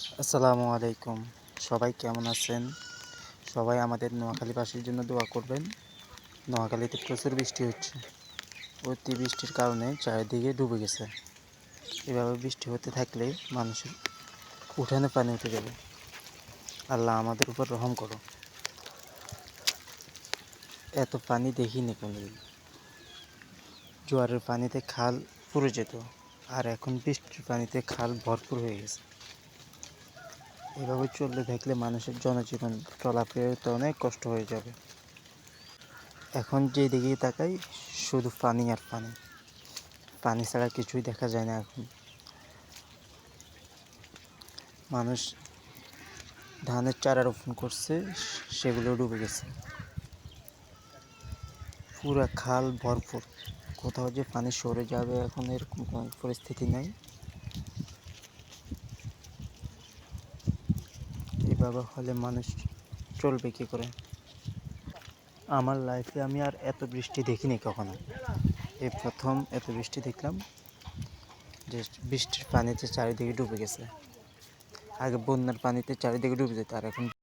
আসসালামু আলাইকুম। সবাই কেমন আছেন? সবাই আমাদের নোয়াখালীবাসীর জন্য দোয়া করবেন। নোয়াখালীতে প্রচুর বৃষ্টি হচ্ছে। অতি বৃষ্টির কারণে চারিদিকে ডুবে গেছে। এভাবে বৃষ্টি হতে থাকলে মানুষের উঠানে পানি উঠে যাবে। আল্লাহ আমাদের উপর রহম করো। এত পানি দেখিনি কোনোদিন। জোয়ারের পানিতে খাল পুড়ে যেত, আর এখন বৃষ্টির পানিতে খাল ভরপুর হয়ে গেছে। এভাবে চলতে থাকলে মানুষের জনজীবন চলাফেরাতে অনেক কষ্ট হয়ে যাবে। এখন যেদিকেই তাকাই শুধু পানি আর পানি। পানি ছাড়া কিছুই দেখা যায় না এখন। মানুষ ধানের চারা রোপণ করছে, সেগুলো ডুবে গেছে। পুরা খাল ভরপুর, কোথাও যে পানি সরে যাবে এখন এরকম কোনো পরিস্থিতি নেই। এভাবে হলে মানুষ চলবে কী করে? আমার লাইফে আমি আর এত বৃষ্টি দেখিনি কখনো। এই প্রথম এত বৃষ্টি দেখলাম, যে বৃষ্টির পানিতে চারিদিকে ডুবে গেছে। আগে বন্যার পানিতে চারিদিকে ডুবে যেত, আর এখন